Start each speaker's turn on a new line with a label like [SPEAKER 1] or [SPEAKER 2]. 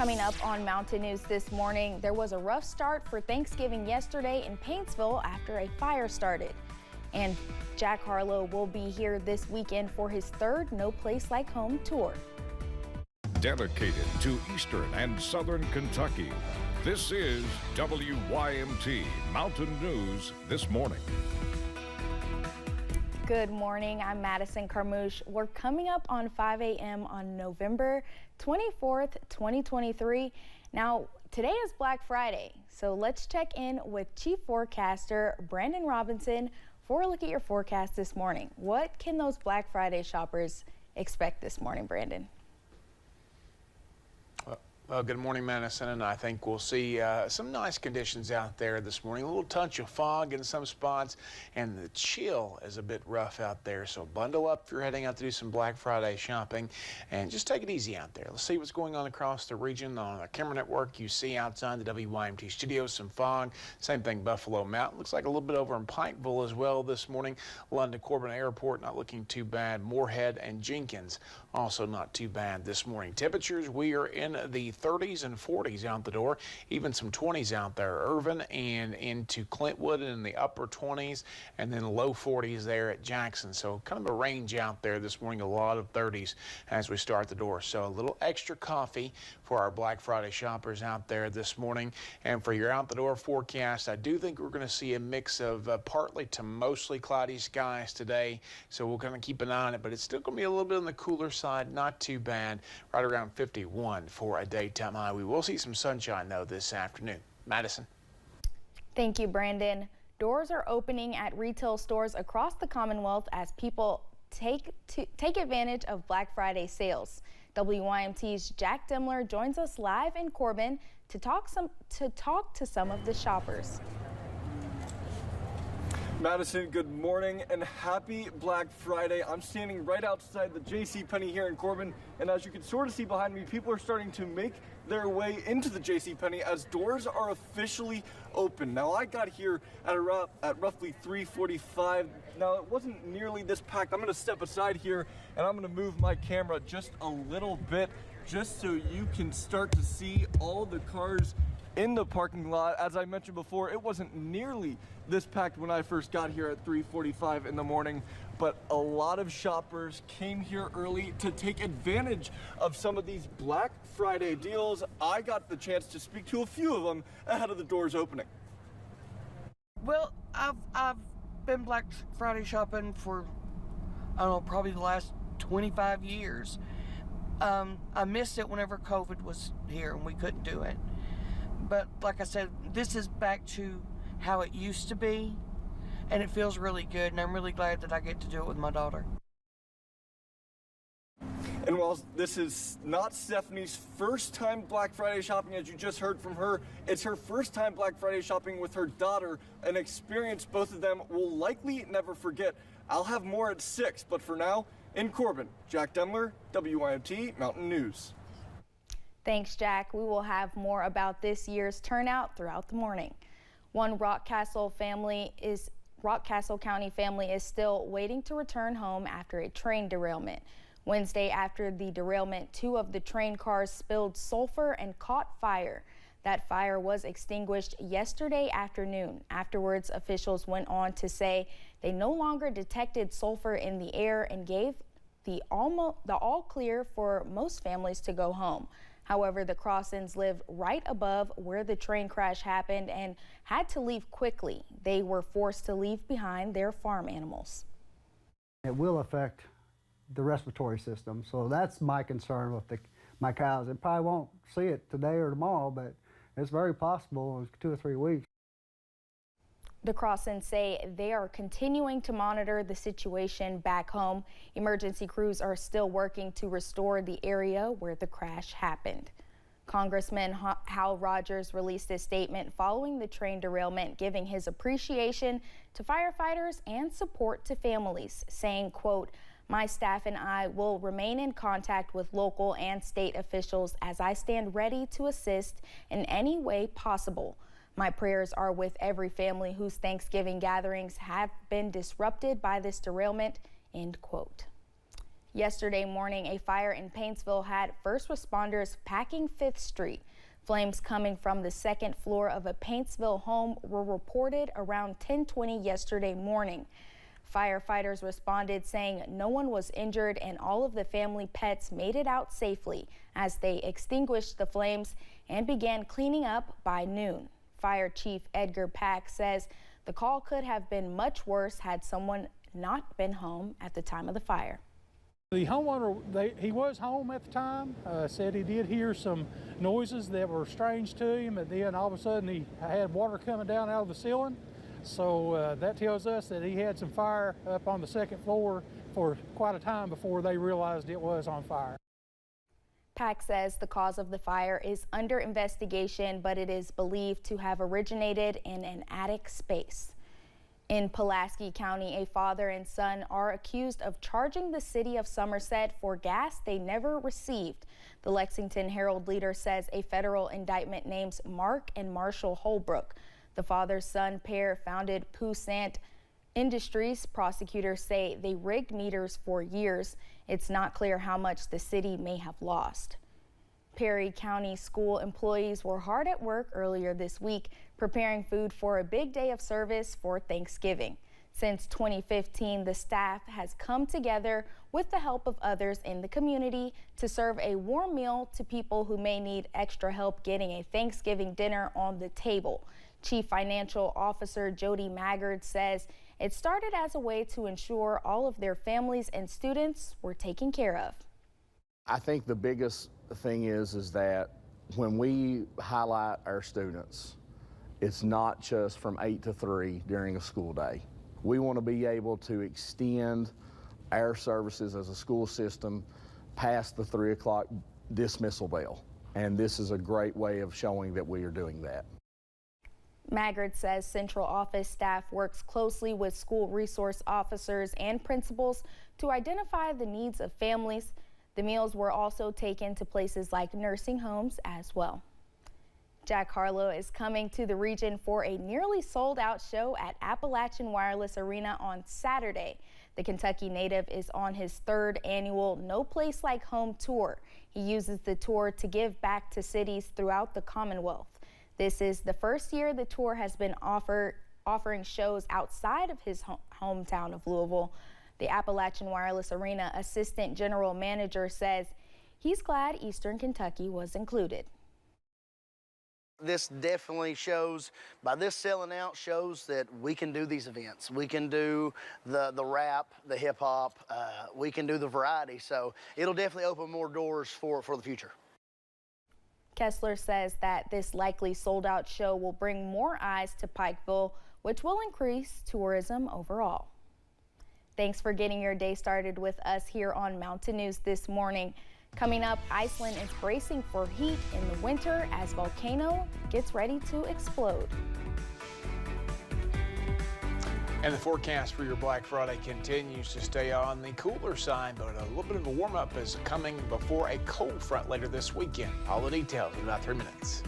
[SPEAKER 1] Coming up on Mountain News this morning, there was a rough start for Thanksgiving yesterday in Painesville after a fire started. And Jack Harlow will be here this weekend for his third No Place Like Home tour.
[SPEAKER 2] Dedicated to Eastern and Southern Kentucky, this is WYMT Mountain News This Morning.
[SPEAKER 1] Good morning, I'm Madison Carmouche. We're coming up on 5 a.m. on November 24th, 2023. Now, today is Black Friday, so let's check in with Chief Forecaster Brandon Robinson for a look at your forecast this morning. What can those Black Friday shoppers expect this morning, Brandon?
[SPEAKER 3] Well, good morning, Madison, and I think we'll see some nice conditions out there this morning. A little touch of fog in some spots, and the chill is a bit rough out there. So bundle up if you're heading out to do some Black Friday shopping, and just take it easy out there. Let's see what's going on across the region. On the camera network, you see outside the WYMT studios some fog. Same thing, Buffalo Mountain. Looks like a little bit over in Pikeville as well this morning. London Corbin Airport not looking too bad. Moorhead and Jenkins also not too bad this morning. Temperatures, we are in the 30s and 40s out the door, even some 20s out there. Irvin and into Clintwood in the upper 20s, and then low 40s there at Jackson. So kind of a range out there this morning, a lot of 30s as we start the door. So a little extra coffee for our Black Friday shoppers out there this morning. And for your out the door forecast, I do think we're going to see a mix of partly to mostly cloudy skies today. So we'll kind of keep an eye on it, but it's still going to be a little bit on the cooler side, not too bad, right around 51 for a daytime high. We will see some sunshine though this afternoon. Madison.
[SPEAKER 1] Thank you, Brandon. Doors are opening at retail stores across the Commonwealth as people take advantage of Black Friday sales. WYMT's Jack Demler joins us live in Corbin to talk to some of the shoppers.
[SPEAKER 4] Madison, good morning and happy Black Friday. I'm standing right outside the JCPenney here in Corbin, and as you can sort of see behind me, people are starting to make their way into the JCPenney as doors are officially open. Now, I got here at roughly 3:45. Now, it wasn't nearly this packed. I'm going to step aside here and I'm going to move my camera just a little bit just so you can start to see all the cars in the parking lot. As I mentioned before, it wasn't nearly this packed when I first got here at 3:45 in the morning, but a lot of shoppers came here early to take advantage of some of these Black Friday deals. I got the chance to speak to a few of them ahead of the doors opening.
[SPEAKER 5] Well, I've been Black Friday shopping for, I don't know, probably the last 25 years. I missed it whenever COVID was here and we couldn't do it. But like I said, this is back to how it used to be, and it feels really good, and I'm really glad that I get to do it with my daughter.
[SPEAKER 4] And while this is not Stephanie's first time Black Friday shopping, as you just heard from her, it's her first time Black Friday shopping with her daughter, an experience both of them will likely never forget. I'll have more at 6, but for now, in Corbin, Jack Demler, WYMT Mountain News.
[SPEAKER 1] Thanks, Jack. We will have more about this year's turnout throughout the morning. One Rockcastle County family is still waiting to return home after a train derailment. Wednesday, after the derailment, 2 of the train cars spilled sulfur and caught fire. That fire was extinguished yesterday afternoon. Afterwards, officials went on to say they no longer detected sulfur in the air and gave the all clear for most families to go home. However, the Crossins live right above where the train crash happened and had to leave quickly. They were forced to leave behind their farm animals.
[SPEAKER 6] It will affect the respiratory system, so that's my concern with my cows. It probably won't see it today or tomorrow, but it's very possible in 2 or 3 weeks.
[SPEAKER 1] The Crossins say they are continuing to monitor the situation back home. Emergency crews are still working to restore the area where the crash happened. Congressman Rogers released a statement following the train derailment, giving his appreciation to firefighters and support to families, saying, quote, "My staff and I will remain in contact with local and state officials as I stand ready to assist in any way possible. My prayers are with every family whose Thanksgiving gatherings have been disrupted by this derailment," end quote. Yesterday morning, a fire in Painesville had first responders packing 5th Street. Flames coming from the second floor of a Painesville home were reported around 10:20 yesterday morning. Firefighters responded saying no one was injured and all of the family pets made it out safely as they extinguished the flames and began cleaning up by noon. Fire Chief Edgar Pack says the call could have been much worse had someone not been home at the time of the fire.
[SPEAKER 7] The homeowner, he was home at the time, said he did hear some noises that were strange to him, and then all of a sudden he had water coming down out of the ceiling. So that tells us that he had some fire up on the second floor for quite a time before they realized it was on fire.
[SPEAKER 1] Pack says the cause of the fire is under investigation, but it is believed to have originated in an attic space. In Pulaski County, a father and son are accused of charging the city of Somerset for gas they never received. The Lexington Herald Leader says a federal indictment names Mark and Marshall Holbrook. The father-son pair founded Poussant Industries. Prosecutors say they rigged meters for years. It's not clear how much the city may have lost. Perry County school employees were hard at work earlier this week preparing food for a big day of service for Thanksgiving. Since 2015, the staff has come together with the help of others in the community to serve a warm meal to people who may need extra help getting a Thanksgiving dinner on the table. Chief Financial Officer Jody Maggard says it started as a way to ensure all of their families and students were taken care of.
[SPEAKER 8] I think the biggest thing is that when we highlight our students, it's not just from 8 to 3 during a school day. We want to be able to extend our services as a school system past the 3 o'clock dismissal bell. And this is a great way of showing that we are doing that.
[SPEAKER 1] Maggard says central office staff works closely with school resource officers and principals to identify the needs of families. The meals were also taken to places like nursing homes as well. Jack Harlow is coming to the region for a nearly sold-out show at Appalachian Wireless Arena on Saturday. The Kentucky native is on his 3rd annual No Place Like Home tour. He uses the tour to give back to cities throughout the Commonwealth. This is the first year the tour has been offering shows outside of his hometown of Louisville. The Appalachian Wireless Arena Assistant General Manager says he's glad Eastern Kentucky was included.
[SPEAKER 9] This definitely shows, by this selling out, shows that we can do these events. We can do the rap, the hip hop, we can do the variety. So it'll definitely open more doors for the future.
[SPEAKER 1] Kessler says that this likely sold out show will bring more eyes to Pikeville, which will increase tourism overall. Thanks for getting your day started with us here on Mountain News this morning. Coming up, Iceland is bracing for heat in the winter as volcano gets ready to explode.
[SPEAKER 3] And the forecast for your Black Friday continues to stay on the cooler side, but a little bit of a warm-up is coming before a cold front later this weekend. All the details in about 3 minutes.